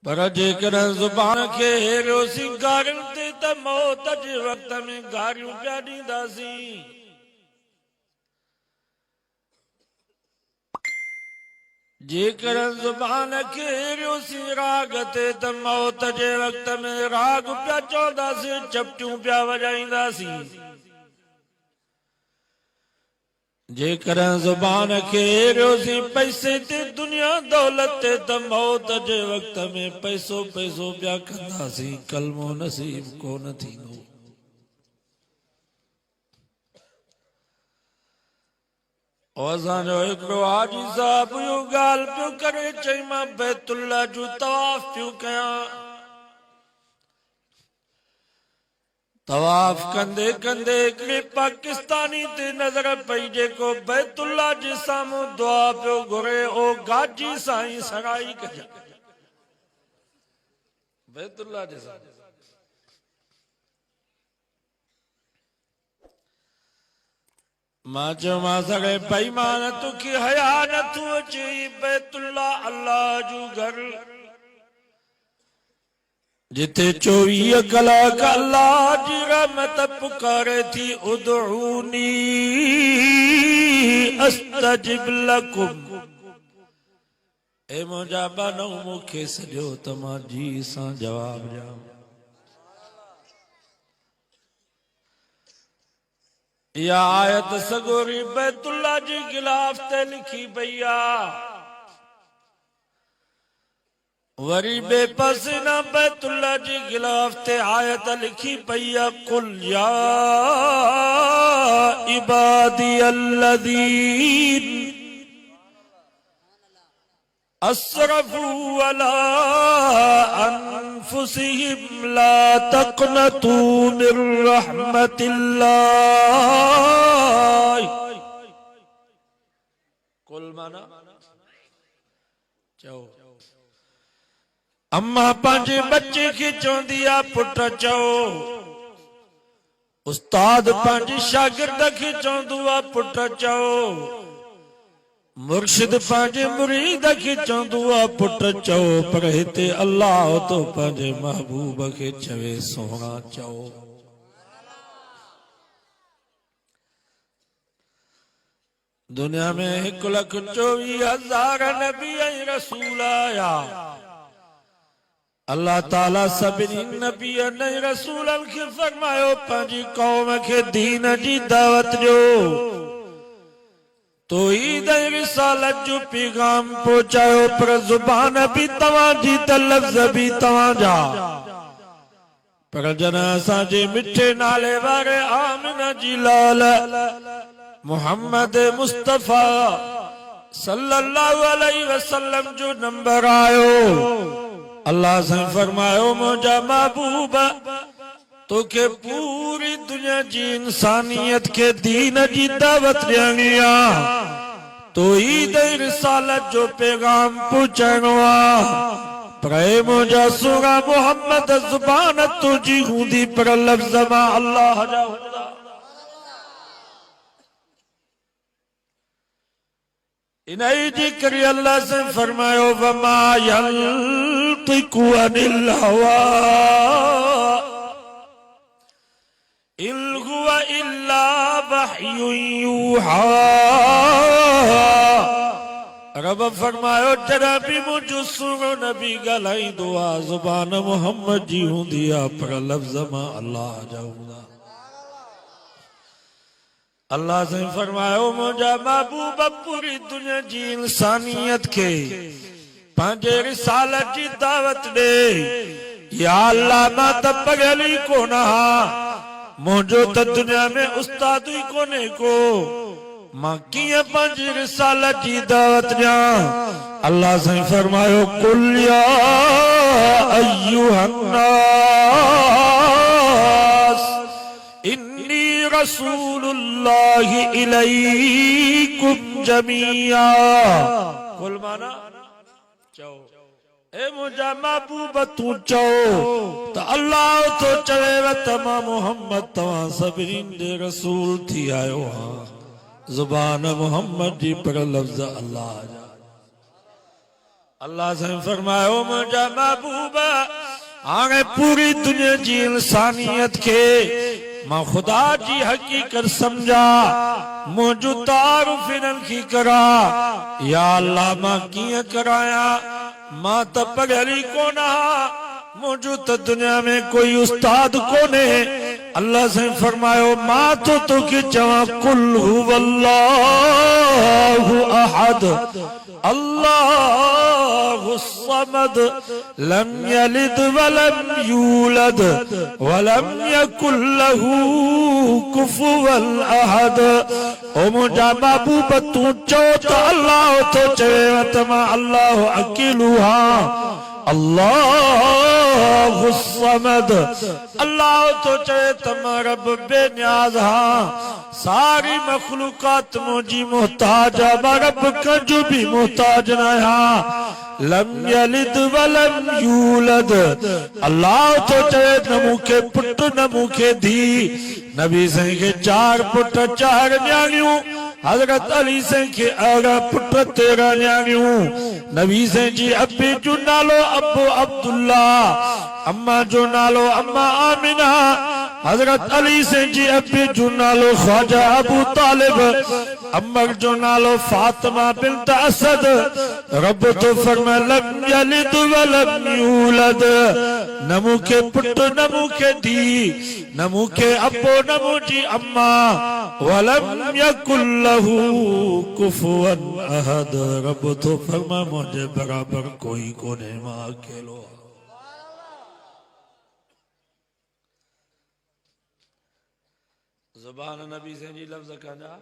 पर जेकर ज़ुबान खे हेरियोसीं गारियुनि ते त मौत जे वक़्त में गारियूं पिया ॾींदासीं। जेकर ज़ुबान खे हेरियोसीं राग ते त मौत जे वक़्त में राग पिया चवंदासीं, चपटियूं पिया वॼाईंदासीं। जेकर ज़ुबान खे हेरियोसीं पैसे ते दुनिया दौलत ते त मौत जे वक़्त में पैसो पैसो पिया कंदासीं, कलमो नसीब कोन थींदो। असांजो हिकिड़ो हाजी साहब इहो ॻाल्हि पियो करे, चई मां बैतुल्ला जो तवाफ़ पियो कयां। तवाफ कंदे कंदे हिकिड़े पाकिस्तानी ते नज़र पई, जेको बैतुल्ला जे साम्हूं दुआ पियो घुरे, ओ गाजी साईं सगाई कजां। बैतुल्ला जे साम्हूं मां चयोमांसि, अरे बेईमान तोखे हया नथो अचे, बैतुल्ला अल्लाह जो घर, जिथे 24 कलाक अल्लाह जी रहमत पुकारे थी, उदऊनी अस्तजिब लकुम। ए मुंहिंजा बानो मूंखे सॼो त मां जी सां जवाब ॾियां। इहा आयत सगोरी बैतुल्ला जी गिलाफ ते लिखी पई आहे। वरी बेपसे न बैतुल्ला जी गिलाफ ते आयत लिखी पई आहे, कुल या इबादी अल्लज़ीन अस्रफू अला अनफुसिहिम ला तक़नतू मिर रहमतिल्लाह। कुल माना चओ। अम्मा पंहिंजे बच्चे खे चवंदी आहे, पुट चओ। उस्ताद पंहिंजे शागिर्द खे चवंदो आहे, पुट चओ। मुर्शिद पंहिंजे मुरीद खे चवंदो आहे, पुट चओ। पर हिते अल्लाह तो पंहिंजे महबूब खे चवे, सोना चओ। दुनिया में 1,24,000 नबी ऐं रसूल आया। अल्लाह ताला सभिनी नबी ऐं रसूलनि खे फरमायो, पंहिंजी कौम खे दीन जी दावत ॾियो, तौहीद ऐं रिसालत जो पैगाम पहुचायो। पर ज़ुबान बि तव्हांजी त लफ़्ज़ बि तव्हांजा। पर जॾहिं असांजे मिठे नाले वारे आमिना जी लाल मोहम्मद मुस्तफ़ा सल्लल्लाहु अलैहि वसल्लम जो नंबर आयो, अल्लाह से फरमायो, मुझा महबूब तोखे पूरी दुनिया जी इंसानियत के दीन जी दावत ॾियणी आहे, तौहीद ऐं रिसालत जो पैगाम पहुचाइणो आहे। पर मुझा सोना मोहम्मद ज़ुबान तुंहिंजी हूंदी, पर लफ़्ज़ मां अल्लाह जा हूंदा। इन्ही जी करे अल्लाह से फरमायो, वमा यंतिकु अनिल हवा इन हुवा इल्ला वह्युन यूहा। रब फरमायो, जॾहिं बि मुंहिंजो सुहिणो नबी ॻाल्हाईंदो आहे, ज़ुबान मोहम्मद जी हूंदी आहे, पर लफ़्ज़ मां अल्लाह जा हूंदा। अल्लाह से फरमायो, मुझा महबूब पूरी दुनिया जी इंसानियत के पंहिंजे रिसालत जी दावत ॾे। या अल्लाह, मां त पढ़ियली कोन आहियां, मुंहिंजो त दुनिया में उस्ताद ई कोन्हे को, मां कीअं पंहिंजी रिसालत जी दावत ॾियां। अल्लाह से फरमायो, कुल या अय्युहन नास इन्नी रसूलुल्लाहि इलैकुम जमीआ। कुल माना चओ। ए मुंहिंजा महबूब तूं चओ त अल्लाह तो चवेव त मां मोहम्मद तव्हां सभिनी जे रसूल थी आयो आहियां। ज़ुबान मोहम्मद जी, पर लफ़्ज़ अल्लाह जा। अल्लाह से फरमायो मुझा महबूब हाणे पूरी दुनिया जी इंसानियत के मां खुदा जी हकीकत समझा मुझो तारुफ इन्हनि की करा या अल्लाह मां कीअं कराया मां त पढ़ियली कोन मुझो तो दुनिया में कोई उस्ताद कोने अल्लाह से फरमायो मां तो तोखे चवा कुल हुवल्लाहु अहद अल्लाहु समद लम यलिद वलम यूलद वलम यकुल लहू कुफुवन अहद ओ मुझा महबूब तू चो तो अल्लाह तो चवे त मां अल्लाह अकेलो हां अल्लाहु समद अल्लाह तो चवे त मां रब बेनियाज़ हां सारी मखलूकात मुझी मोहताज मां रब कंजो भी मोहताज न हां लम यलिद वलम यूलद अल्लाह तो चवे न मूंखे पुट न मूंखे धी नबी साईं के 4 पुट 4 न्याणियूं हजरत अली साईं के 11 पुट 13 न्याणियूं नबी साईं जी अब्बे जो नालो अबू अब्दुल्ला अम्मा जो नालो अम्मा आमिना हजरत अली साईं जी अब्बे जो नालो ख्वाजा अबू तालिब अम्मा जो नालो फातिमा बिन्त असद रब तो फरमा लम यलिद वलम यूलद न मूंखे पुट न मूंखे धी न मूंखे अब्बो न मुंहिंजी अम्मा वलम यकुल लहू कुफुवन अहद रब तो फरमा मुझे बराबर कोई कोने मां अकेलो ज़ुबान नबी से जी लफ्ज़ कजा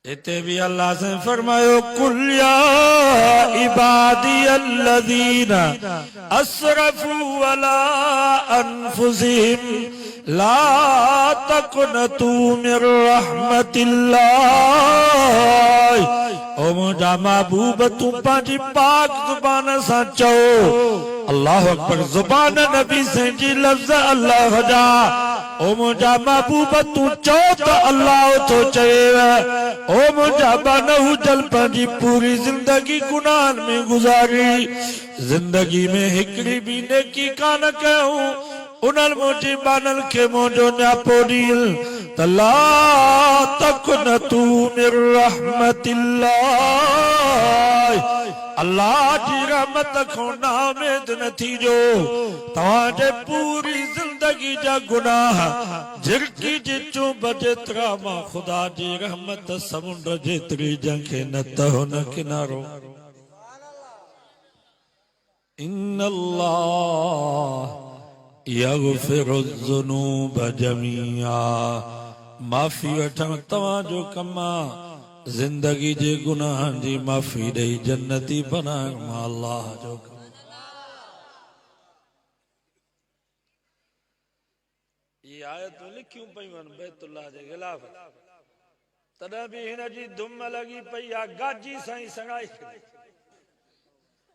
इते भी अल्लाह से फरमायो कुल या इबादी अल्लज़ीना असरफू अला अनफुसिहिम ला तक़नतू मिर रहमतिल्लाह ओ मुझा महबूब तू पंहिंजी पाक ज़ुबान सां चओ अल्लाह अकबर ज़ुबान नबी से जी लफ्ज़ अल्लाह जा ओ मुझा महबूब तू चो तो अल्लाह तो चवे ओ मुझा बनहु जल पंहिंजी पूरी जिंदगी गुनाहन में गुजारी जिंदगी में हिकड़ी भी नेकी कान कयूं उनल मुझी बानल के मुझो न्यापो ॾील त ला तक़नतू मिर रहमतिल्लाह अल्लाह जी रहमत खो नाउमेद न थीजो तव्हांजे पूरी जिंदगी जा गुनाह झिरकी जे चुंब जेतिरा मां खुदा जी रहमत समुंड जेतिरी जंहिंखे न त हुन किनारो इन्नल्लाह यग़फिरु ज़ुनूब जमीआ माफ़ी वठण तव्हांजो कम आहे जिंदगी जे गुनाहनि जी माफ़ी ॾेई जन्नती बनाइण मां अल्लाह जो कम ये आयतूं लिखियूं पयूं आहिनि बैतुल्लाह जे ख़िलाफ़ तॾहिं बि हिन जी धुम लॻी पई आहे गाजी साईं सगाई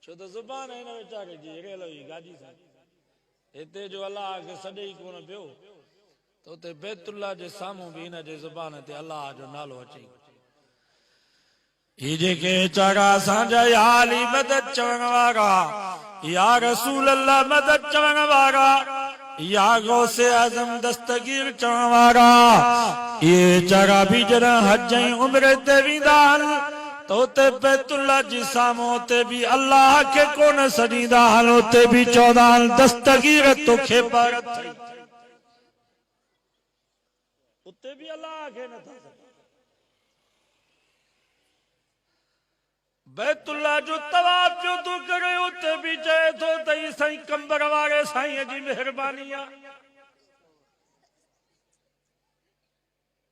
छो त ज़ुबान हिन वीचारे जी हिरियल हुई गाजी साईं हिते जो अलाह खे सॾे ई कोन पियो त उते बैतुल्लाह जे साम्हूं बि हिन जे ज़ुबान ते अलाह जो नालो अची ये जेके चारा असांजा या अली मदद चवण वारा या रसूल अल्लाह मदद चवण वारा या गौसे आज़म दस्तगीर चवण वारा ये चारा भी जरा हज ऐं उम्रे ते वेंदा आहिनि तो उते बैतुल्लाह जी साम्हूं उते भी अल्लाह के कोन सॾींदा आहिनि उते भी चवंदा आहिनि दस्तगीर तोखे भारत उते भी अल्लाह के नथा बैतुल्लाह जो तवाफ जो तू करे उते भी चए थो त ही साईं कंबर वारे साईं जी मेहरबानी आहे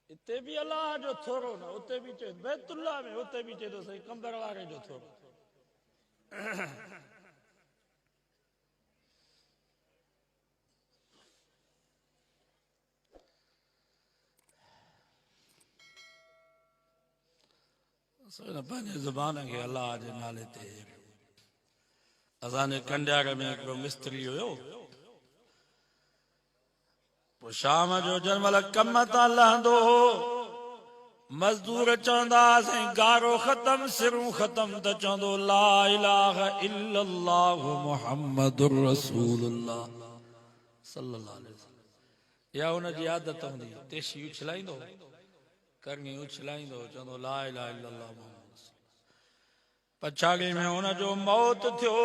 इते भी अल्लाह जो थोरो न उते भी चए बैतुल्लाह में उते भी चए थो साईं कंबर वारे जो थोरो पंहिंजे ज़ुबान खे अल्लाह जे नाले ते असांजे कंडियार में हिकिड़ो मिस्त्री हुयो पोइ शाम जो जंहिं महिल कम तां लहंदो हो मजदूर चवंदासीं गारो ख़त्म सिरूं ख़त्म त चवंदो ला इलाहा इल्लल्लाह मुहम्मदुर रसूलुल्लाह सल्लल्लाहु अलैहि वसल्लम। या उनजी आदत हूंदी तेशी उछलाईंदो करणी उछलाईंदो चवंदो ला इलाहा इल्लल्लाह मुहम्मद। पछाड़ी में उनजो मौत थियो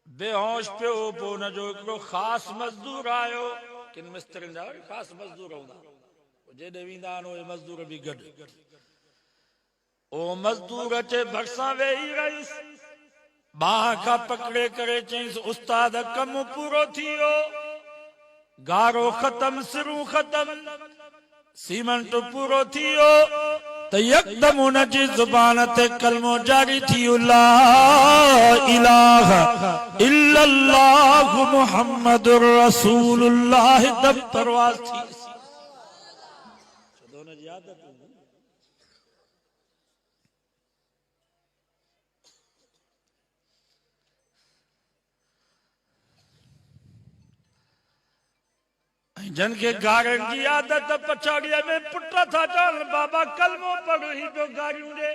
बेहोश पियो पोइ उनजो हिकिड़ो ख़ासि मज़दूर आयो। किन मिस्त्रियुनि जा वरी ख़ासि मज़दूर हूंदा जेॾे वेंदा आहिनि उहे मज़दूर बि गॾु। ओ मज़दूर अचे भरिसां वेही रहियुसि बाह खां पकड़े करे चईंसि उस्ताद कमु पूरो थी वियो गारो ख़त्म सिरूं ख़त्म सीमेंट पूरो थी वियो त यकदम उनजी ज़ुबान ते कलमो जारी थी वियो ला इलाहा इल्लल्लाह मुहम्मदुर रसूलुल्लाह दम परवाज़ थी। जन के गारन की आदत पछाड़िया में पुट था चल बाबा कलमो पढ़ ही तो गारियूं दे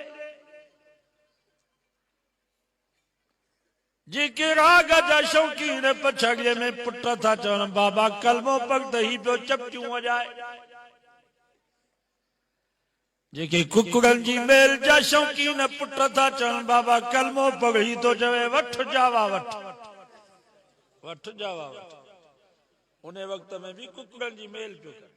जी के राग जा शौकीन पछाड़िया में पुट था चल बाबा कलमो पढ़ तो ही तो चपटियूं वजाए। जेके कुकड़न जी मेल जा शौकीन पुट था चल बाबा कलमो पढ़ ही तो चवे वठ जावा वठ वठ जावा वठ। उन वक्त में भी कुकड़न जी मेल पियो करे।